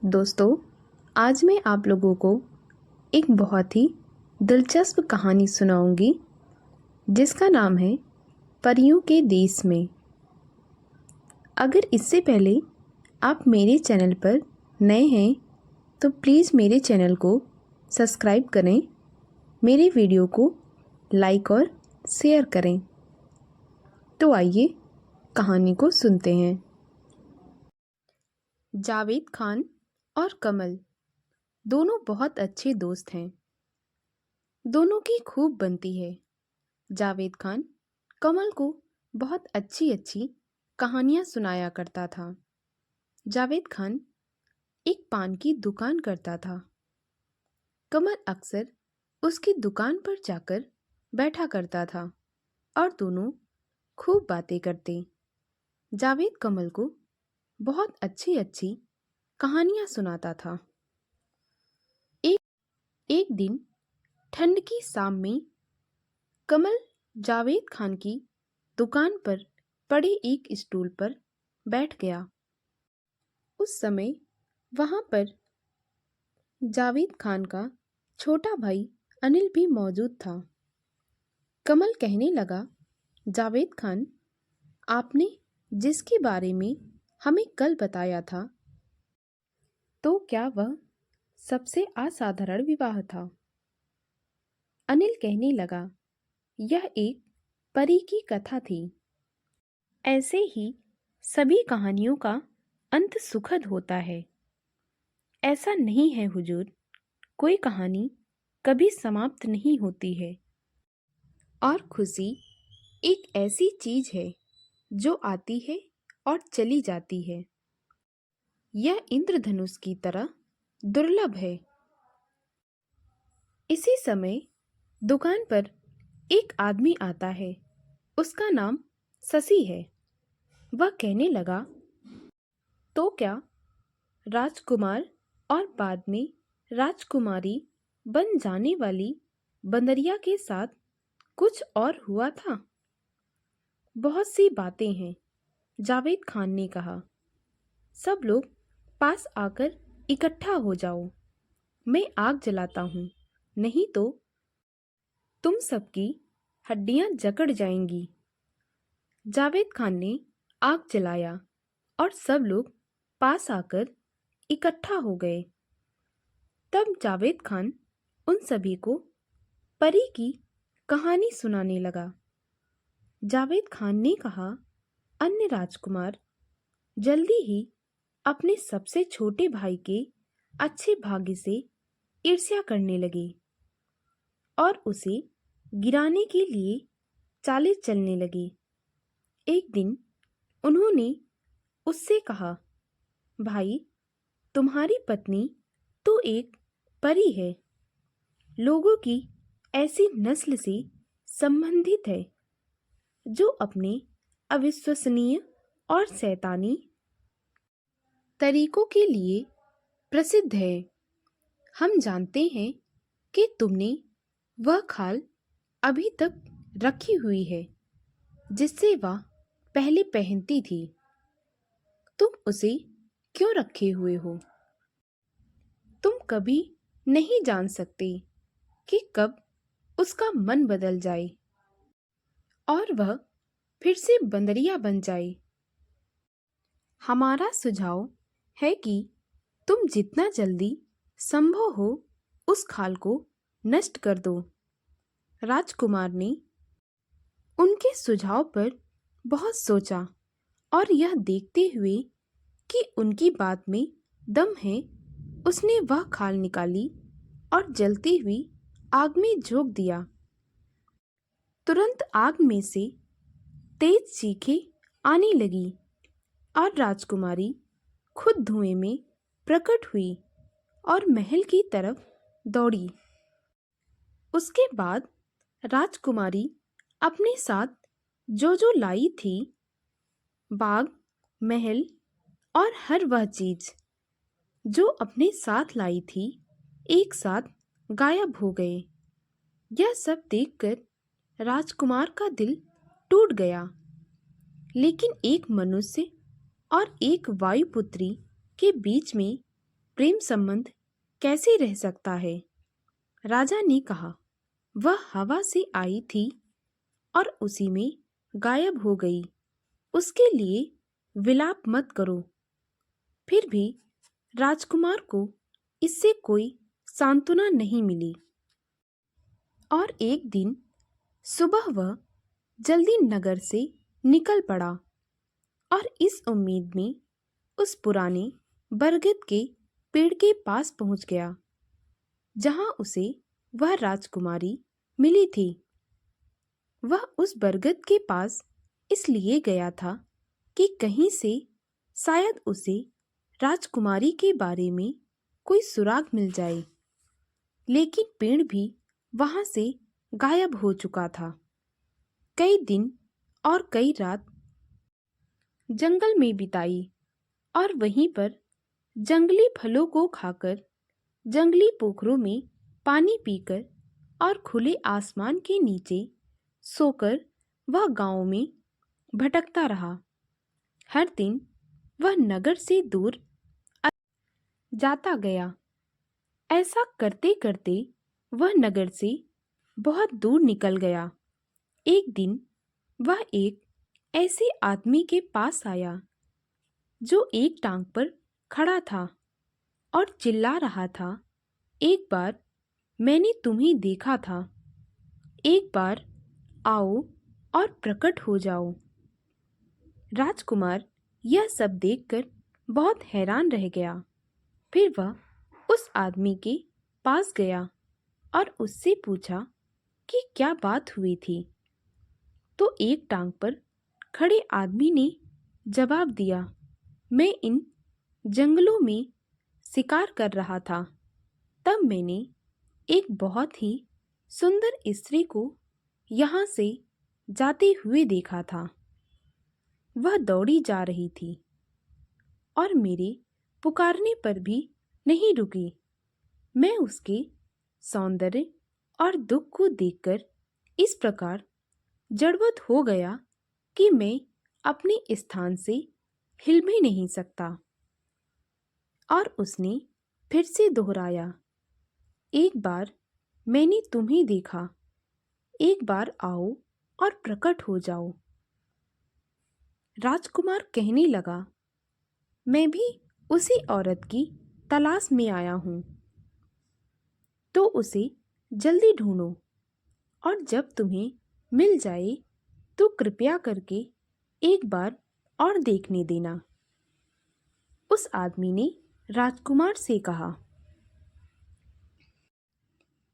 दोस्तों, आज मैं आप लोगों को एक बहुत ही दिलचस्प कहानी सुनाऊंगी जिसका नाम है परियों के देश में। अगर इससे पहले आप मेरे चैनल पर नए हैं तो प्लीज़ मेरे चैनल को सब्सक्राइब करें, मेरे वीडियो को लाइक और शेयर करें। तो आइए कहानी को सुनते हैं। जावेद खान और कमल दोनों बहुत अच्छे दोस्त हैं। दोनों की खूब बनती है। जावेद खान कमल को बहुत अच्छी अच्छी कहानियाँ सुनाया करता था। जावेद खान एक पान की दुकान करता था। कमल अक्सर उसकी दुकान पर जाकर बैठा करता था और दोनों खूब बातें करते। जावेद कमल को बहुत अच्छी अच्छी कहानियाँ सुनाता था। एक एक दिन ठंड की शाम में कमल जावेद खान की दुकान पर पड़े एक स्टूल पर बैठ गया। उस समय वहां पर जावेद खान का छोटा भाई अनिल भी मौजूद था। कमल कहने लगा, जावेद खान, आपने जिसके बारे में हमें कल बताया था, तो क्या वह सबसे असाधारण विवाह था? अनिल कहने लगा, यह एक परी की कथा थी। ऐसे ही सभी कहानियों का अंत सुखद होता है। ऐसा नहीं है हुजूर, कोई कहानी कभी समाप्त नहीं होती है। और खुशी एक ऐसी चीज है जो आती है और चली जाती है। यह इंद्रधनुष की तरह दुर्लभ है। इसी समय दुकान पर एक आदमी आता है। उसका नाम शशि है। वह कहने लगा, तो क्या राजकुमार और बाद में राजकुमारी बन जाने वाली बंदरिया के साथ कुछ और हुआ था? बहुत सी बातें हैं, जावेद खान ने कहा। सब लोग पास आकर इकट्ठा हो जाओ। मैं आग जलाता हूँ, नहीं तो तुम सबकी हड्डियां जकड़ जाएंगी। जावेद खान ने आग जलाया और सब लोग पास आकर इकट्ठा हो गए। तब जावेद खान उन सभी को परी की कहानी सुनाने लगा। जावेद खान ने कहा, अन्य राजकुमार जल्दी ही अपने सबसे छोटे भाई के अच्छे भाग्य से ईर्ष्या करने लगे और उसे गिराने के लिए चालें चलने लगे। एक दिन उन्होंने उससे कहा, भाई, तुम्हारी पत्नी तो एक परी है, लोगों की ऐसी नस्ल से संबंधित है जो अपने अविश्वसनीय और शैतानी तरीकों के लिए प्रसिद्ध है। हम जानते हैं कि तुमने वह खाल अभी तक रखी हुई है जिससे वह पहले पहनती थी। तुम उसे क्यों रखे हुए हो? तुम कभी नहीं जान सकते कि कब उसका मन बदल जाए और वह फिर से बंदरिया बन जाए। हमारा सुझाव है कि तुम जितना जल्दी संभव हो उस खाल को नष्ट कर दो। राजकुमार ने उनके सुझाव पर बहुत सोचा और यह देखते हुए कि उनकी बात में दम है, उसने वह खाल निकाली और जलती हुई आग में झोंक दिया। तुरंत आग में से तेज चीखें आने लगी और राजकुमारी खुद धुएं में प्रकट हुई और महल की तरफ दौड़ी। उसके बाद राजकुमारी अपने साथ जो जो लाई थी, बाग, महल और हर वह चीज जो अपने साथ लाई थी, एक साथ गायब हो गए। यह सब देखकर राजकुमार का दिल टूट गया। लेकिन एक मनुष्य और एक वायुपुत्री के बीच में प्रेम संबंध कैसे रह सकता है? राजा ने कहा, वह हवा से आई थी और उसी में गायब हो गई। उसके लिए विलाप मत करो। फिर भी राजकुमार को इससे कोई सांत्वना नहीं मिली और एक दिन सुबह वह जल्दी नगर से निकल पड़ा और इस उम्मीद में उस पुराने बरगद के पेड़ के पास पहुंच गया जहां उसे वह राजकुमारी मिली थी। वह उस बरगद के पास इसलिए गया था कि कहीं से शायद उसे राजकुमारी के बारे में कोई सुराग मिल जाए, लेकिन पेड़ भी वहां से गायब हो चुका था। कई दिन और कई रात जंगल में बिताई और वहीं पर जंगली फलों को खाकर, जंगली पोखरों में पानी पीकर और खुले आसमान के नीचे सोकर वह गांव में भटकता रहा। हर दिन वह नगर से दूर जाता गया। ऐसा करते करते वह नगर से बहुत दूर निकल गया। एक दिन वह एक ऐसे आदमी के पास आया जो एक टांग पर खड़ा था और चिल्ला रहा था, एक बार मैंने तुम्हें देखा था, एक बार आओ और प्रकट हो जाओ। राजकुमार यह सब देखकर बहुत हैरान रह गया। फिर वह उस आदमी के पास गया और उससे पूछा कि क्या बात हुई थी। तो एक टांग पर खड़े आदमी ने जवाब दिया, मैं इन जंगलों में शिकार कर रहा था, तब मैंने एक बहुत ही सुंदर स्त्री को यहाँ से जाते हुए देखा था। वह दौड़ी जा रही थी और मेरे पुकारने पर भी नहीं रुकी। मैं उसके सौंदर्य और दुख को देखकर इस प्रकार जड़वत हो गया कि मैं अपने स्थान से हिल भी नहीं सकता। और उसने फिर से दोहराया, एक बार मैंने तुम्हें देखा, एक बार आओ और प्रकट हो जाओ। राजकुमार कहने लगा, मैं भी उसी औरत की तलाश में आया हूं, तो उसे जल्दी ढूंढो और जब तुम्हें मिल जाए तो कृपया करके एक बार और देखने देना। उस आदमी ने राजकुमार से कहा,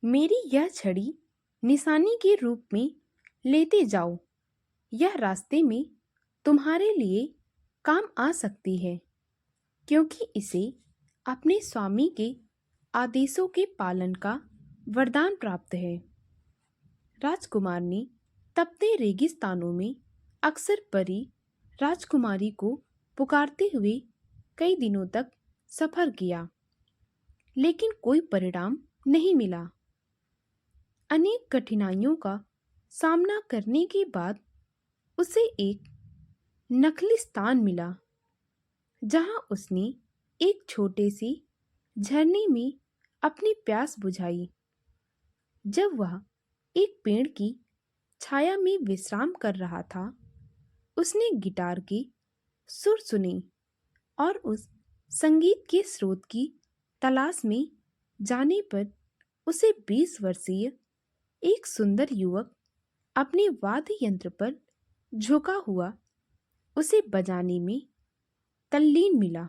मेरी यह छड़ी निशानी के रूप में लेते जाओ। यह रास्ते में तुम्हारे लिए काम आ सकती है, क्योंकि इसे अपने स्वामी के आदेशों के पालन का वरदान प्राप्त है। राजकुमार ने तपते रेगिस्तानों में अक्सर परी राजकुमारी को पुकारते हुए कई दिनों तक सफर किया, लेकिन कोई परिणाम नहीं मिला। अनेक कठिनाइयों का सामना करने के बाद उसे एक नकली स्थान मिला, जहां उसने एक छोटे से झरने में अपनी प्यास बुझाई। जब वह एक पेड़ की छाया में विश्राम कर रहा था, उसने गिटार की सुर सुनी और उस संगीत के स्रोत की तलाश में जाने पर उसे 20 वर्षीय एक सुंदर युवक अपने वाद्य यंत्र पर झुका हुआ उसे बजाने में तल्लीन मिला।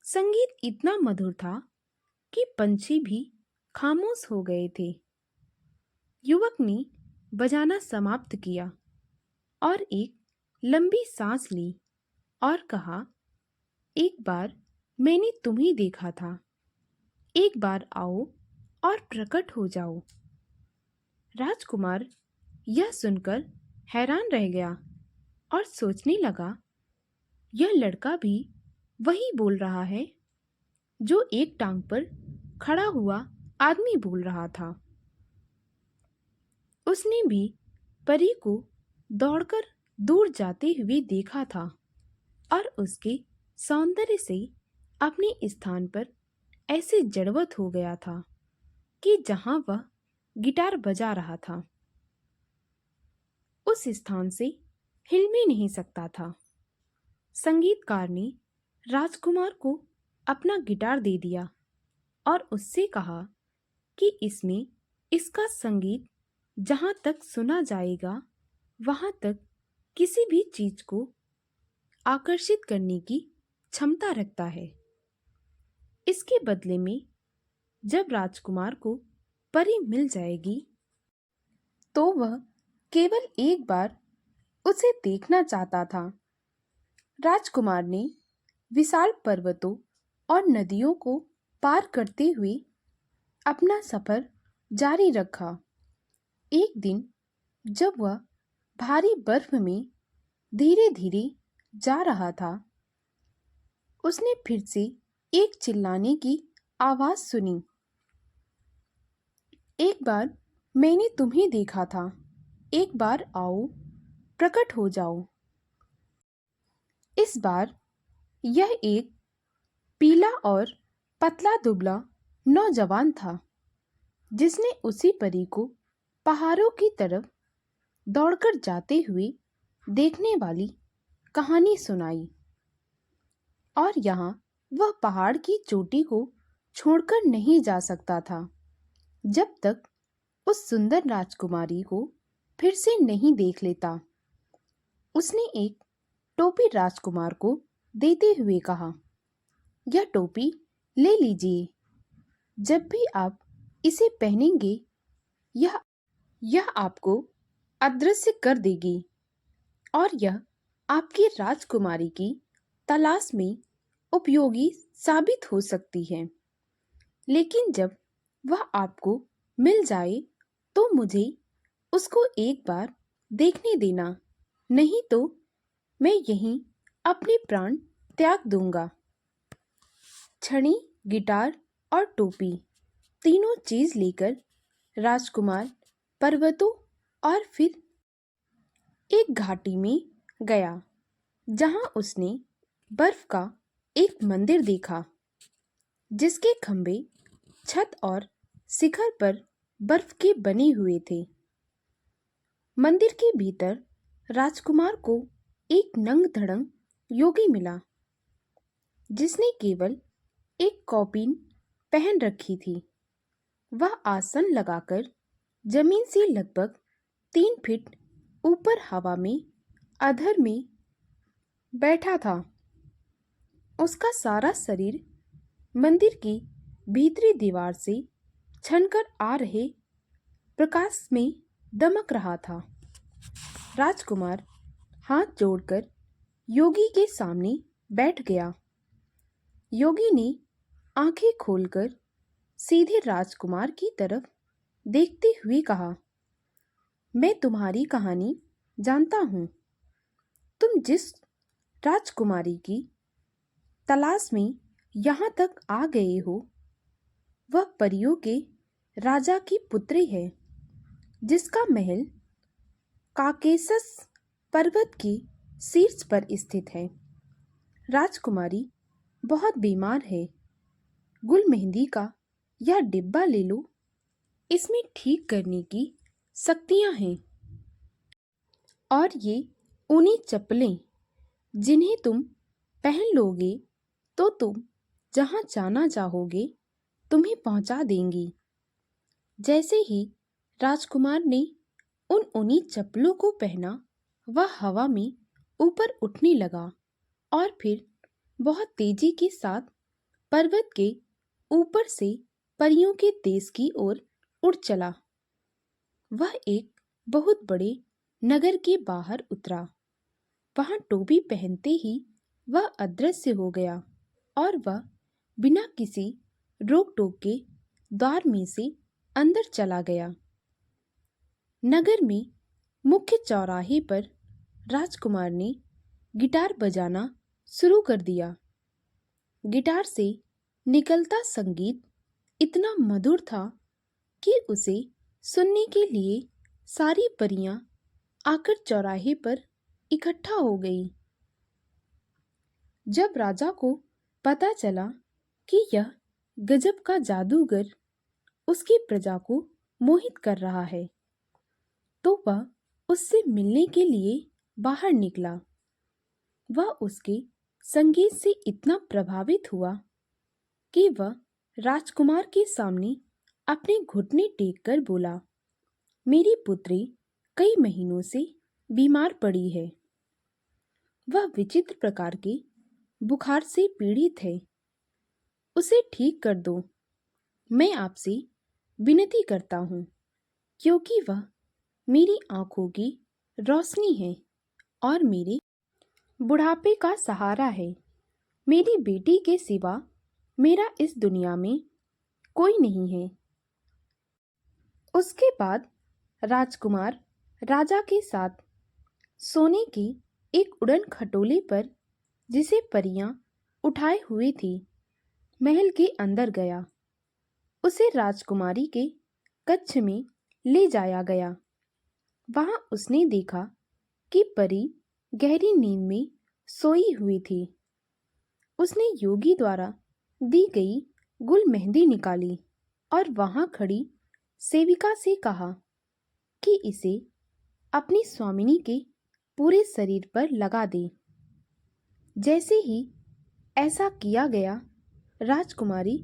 संगीत इतना मधुर था कि पंछी भी खामोश हो गए थे। युवक ने बजाना समाप्त किया और एक लंबी सांस ली और कहा, एक बार मैंने तुम्हें देखा था, एक बार आओ और प्रकट हो जाओ। राजकुमार यह सुनकर हैरान रह गया और सोचने लगा, यह लड़का भी वही बोल रहा है जो एक टांग पर खड़ा हुआ आदमी बोल रहा था। उसने भी परी को दौड़कर दूर जाते हुए देखा था और उसके सौंदर्य से अपने स्थान पर ऐसे जड़वत हो गया था कि जहां वह गिटार बजा रहा था उस स्थान से हिल भी नहीं सकता था। संगीतकार ने राजकुमार को अपना गिटार दे दिया और उससे कहा कि इसमें इसका संगीत जहां तक सुना जाएगा वहां तक किसी भी चीज को आकर्षित करने की क्षमता रखता है। इसके बदले में जब राजकुमार को परी मिल जाएगी तो वह केवल एक बार उसे देखना चाहता था। राजकुमार ने विशाल पर्वतों और नदियों को पार करते हुए अपना सफर जारी रखा। एक दिन जब वह भारी बर्फ में धीरे धीरे जा रहा था उसने फिर से एक चिल्लाने की आवाज सुनी। एक बार मैंने तुम्हें देखा था, एक बार आओ, प्रकट हो जाओ। इस बार यह एक पीला और पतला दुबला नौजवान था जिसने उसी परी को पहाड़ों की तरफ दौड़कर जाते हुए देखने वाली कहानी सुनाई। और यहाँ वह पहाड़ की चोटी को छोड़कर नहीं जा सकता था जब तक उस सुंदर राजकुमारी को फिर से नहीं देख लेता। उसने एक टोपी राजकुमार को देते हुए कहा, यह टोपी ले लीजिए। जब भी आप इसे पहनेंगे यह आपको अदृश्य कर देगी और यह आपकी राजकुमारी की तलाश में उपयोगी साबित हो सकती है। लेकिन जब वह आपको मिल जाए तो मुझे उसको एक बार देखने देना, नहीं तो मैं यहीं अपने प्राण त्याग दूंगा। छड़ी, गिटार और टोपी तीनों चीज लेकर राजकुमार पर्वतों और फिर एक घाटी में गया जहां उसने बर्फ का एक मंदिर देखा जिसके खंभे, छत और शिखर पर बर्फ के बने हुए थे। मंदिर के भीतर राजकुमार को एक नंग-धड़ंग योगी मिला जिसने केवल एक कौपीन पहन रखी थी। वह आसन लगाकर जमीन से लगभग 3 फीट ऊपर हवा में अधर में बैठा था। उसका सारा शरीर मंदिर की भीतरी दीवार से छनकर आ रहे प्रकाश में दमक रहा था। राजकुमार हाथ जोड़कर योगी के सामने बैठ गया। योगी ने आंखें खोलकर सीधे राजकुमार की तरफ देखते हुए कहा, मैं तुम्हारी कहानी जानता हूँ। तुम जिस राजकुमारी की तलाश में यहाँ तक आ गए हो वह परियों के राजा की पुत्री है जिसका महल काकेशस पर्वत के शीर्ष पर स्थित है। राजकुमारी बहुत बीमार है। गुल मेहंदी का यह डिब्बा ले लो, इसमें ठीक करने की शक्तियां हैं। और ये ऊनी चप्पलें जिन्हें तुम पहन लोगे तो तुम जहां जाना चाहोगे तुम्हें पहुंचा देंगी। जैसे ही राजकुमार ने उन ऊनी चप्पलों को पहना वह हवा में ऊपर उठने लगा और फिर बहुत तेजी के साथ पर्वत के ऊपर से परियों के देश की ओर उड़ चला। वह एक बहुत बड़े नगर के बाहर उतरा। वहां टोपी पहनते ही वह अदृश्य हो गया और वह बिना किसी रोक टोक के द्वार में से अंदर चला गया। नगर में मुख्य चौराहे पर राजकुमार ने गिटार बजाना शुरू कर दिया। गिटार से निकलता संगीत इतना मधुर था कि उसे सुनने के लिए सारी परियां आकर चौराहे पर इकट्ठा हो गई। जब राजा को पता चला कि यह गजब का जादूगर उसकी प्रजा को मोहित कर रहा है, तो वह उससे मिलने के लिए बाहर निकला। वह उसके संगीत से इतना प्रभावित हुआ कि वह राजकुमार के सामने अपने घुटने टेक कर बोला, मेरी पुत्री कई महीनों से बीमार पड़ी है। वह विचित्र प्रकार के बुखार से पीड़ित है। उसे ठीक कर दो। मैं आपसे विनती करता हूँ, क्योंकि वह मेरी आंखों की रोशनी है और मेरे बुढ़ापे का सहारा है। मेरी बेटी के सिवा मेरा इस दुनिया में कोई नहीं है। उसके बाद राजकुमार राजा के साथ सोने की एक उड़न खटोले पर, जिसे परियां उठाए हुए थी, महल के अंदर गया। उसे राजकुमारी के कक्ष में ले जाया गया। वहां उसने देखा कि परी गहरी नींद में सोई हुई थी। उसने योगी द्वारा दी गई गुल मेहंदी निकाली और वहां खड़ी सेविका से कहा कि इसे अपनी स्वामिनी के पूरे शरीर पर लगा दे। जैसे ही ऐसा किया गया, राजकुमारी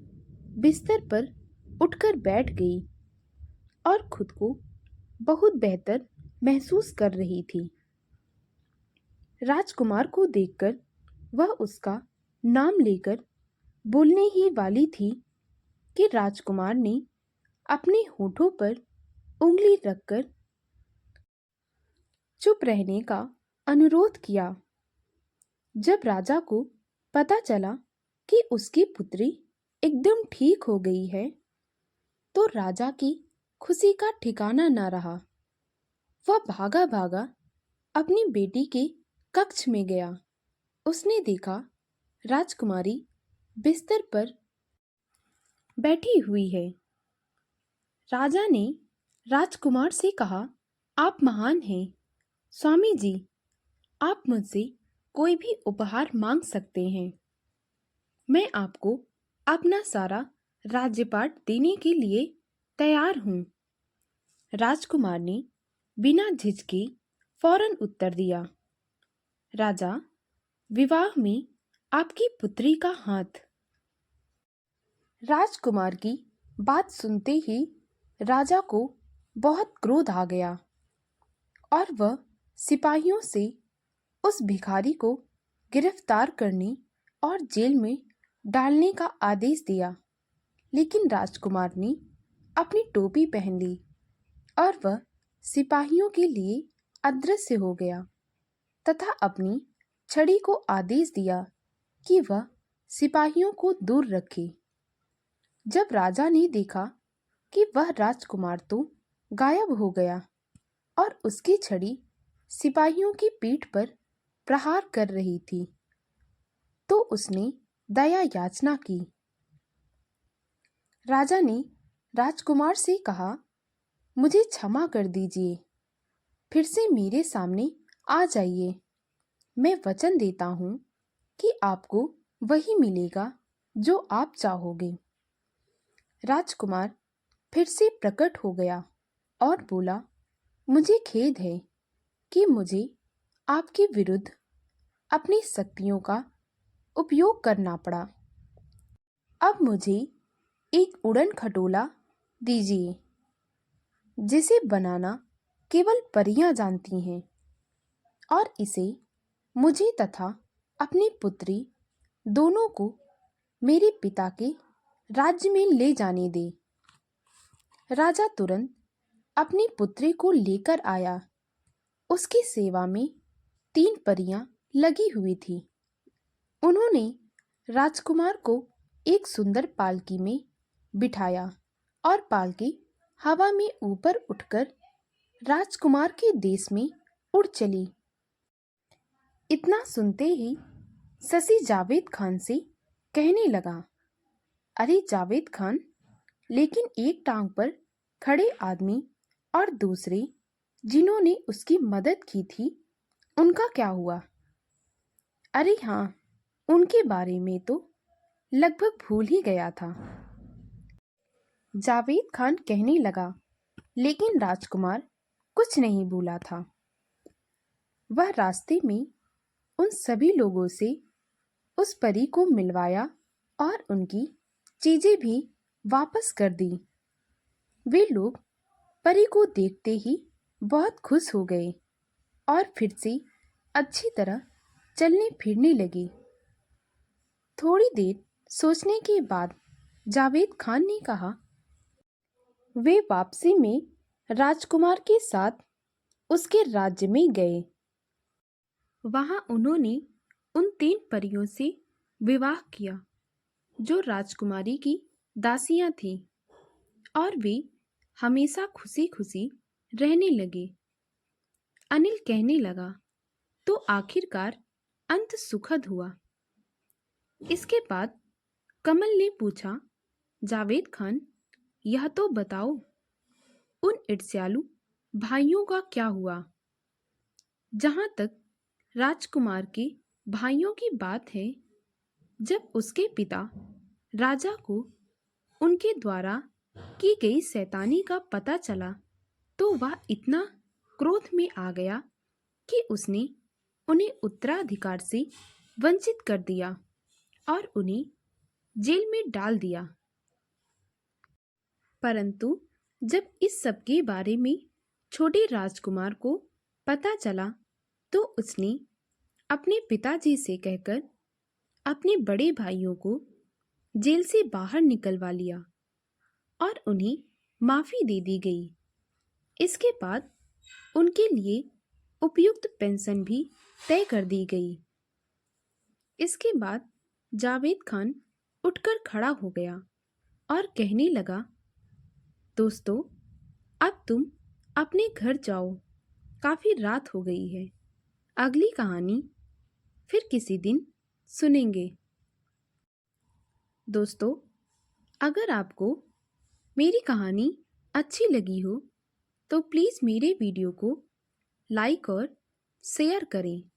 बिस्तर पर उठकर बैठ गई और खुद को बहुत बेहतर महसूस कर रही थी। राजकुमार को देखकर वह उसका नाम लेकर बोलने ही वाली थी कि राजकुमार ने अपने होठों पर उंगली रखकर चुप रहने का अनुरोध किया। जब राजा को पता चला कि उसकी पुत्री एकदम ठीक हो गई है, तो राजा की खुशी का ठिकाना न रहा। वह भागा भागा अपनी बेटी के कक्ष में गया। उसने देखा राजकुमारी बिस्तर पर बैठी हुई है। राजा ने राजकुमार से कहा, आप महान हैं स्वामी जी, आप मुझसे कोई भी उपहार मांग सकते हैं। मैं आपको अपना सारा राज्यपाट देने के लिए तैयार हूँ। राजकुमार ने बिना झिझके फौरन उत्तर दिया, राजा, विवाह में आपकी पुत्री का हाथ। राजकुमार की बात सुनते ही राजा को बहुत क्रोध आ गया और वह सिपाहियों से उस भिखारी को गिरफ्तार करने और जेल में डालने का आदेश दिया। लेकिन राजकुमार ने अपनी टोपी पहन ली और वह सिपाहियों के लिए अदृश्य हो गया तथा अपनी छड़ी को आदेश दिया कि वह सिपाहियों को दूर रखे। जब राजा ने देखा कि वह राजकुमार तो गायब हो गया और उसकी छड़ी सिपाहियों की पीठ पर प्रहार कर रही थी, तो उसने दया याचना की। राजा ने राजकुमार से कहा, मुझे क्षमा कर दीजिए, फिर से मेरे सामने आ जाइए। मैं वचन देता हूँ कि आपको वही मिलेगा जो आप चाहोगे। राजकुमार फिर से प्रकट हो गया और बोला, मुझे खेद है कि मुझे आपके विरुद्ध अपनी शक्तियों का उपयोग करना पड़ा। अब मुझे एक उड़न खटोला दीजिए, जिसे बनाना केवल परियां जानती हैं, और इसे मुझे तथा अपनी पुत्री दोनों को मेरे पिता के राज्य में ले जाने दे। राजा तुरंत अपनी पुत्री को लेकर आया। उसकी सेवा में 3 परियां लगी हुई थी। उन्होंने राजकुमार को एक सुंदर पालकी में बिठाया और पालकी हवा में ऊपर उठकर राजकुमार के देश में उड़ चली। इतना सुनते ही शशि जावेद खान से कहने लगा, अरे जावेद खान, लेकिन एक टांग पर खड़े आदमी और दूसरे जिन्होंने उसकी मदद की थी, उनका क्या हुआ? अरे हाँ, उनके बारे में तो लगभग भूल ही गया था। जावेद खान कहने लगा, लेकिन राजकुमार कुछ नहीं भूला था। वह रास्ते में उन सभी लोगों से उस परी को मिलवाया और उनकी चीजें भी वापस कर दी। वे लोग परी को देखते ही बहुत खुश हो गए और फिर से अच्छी तरह चलने फिरने लगे। थोड़ी देर सोचने के बाद जावेद खान ने कहा, वे वापसी में राजकुमार के साथ उसके राज्य में गए। वहां उन्होंने उन 3 परियों से विवाह किया जो राजकुमारी की दासियां थीं और वे हमेशा खुशी खुशी रहने लगे। अनिल कहने लगा, तो आखिरकार अंत सुखद हुआ। इसके बाद कमल ने पूछा, जावेद खान, यह तो बताओ, उन ईर्ष्यालु भाइयों का क्या हुआ? जहां तक राजकुमार के भाइयों की बात है, जब उसके पिता राजा को उनके द्वारा की गई शैतानी का पता चला तो वह इतना क्रोध में आ गया कि उसने उन्हें उत्तराधिकार से वंचित कर दिया और उन्हें जेल में डाल दिया। परंतु जब इस सब के बारे में छोटे राजकुमार को पता चला तो उसने अपने पिताजी से कहकर अपने बड़े भाइयों को जेल से बाहर निकलवा लिया और उन्हें माफी दे दी गई। इसके बाद उनके लिए उपयुक्त पेंशन भी तय कर दी गई। इसके बाद जावेद खान उठकर खड़ा हो गया और कहने लगा, दोस्तों, अब तुम अपने घर जाओ, काफी रात हो गई है। अगली कहानी फिर किसी दिन सुनेंगे। दोस्तों, अगर आपको मेरी कहानी अच्छी लगी हो तो प्लीज़ मेरे वीडियो को लाइक और शेयर करें।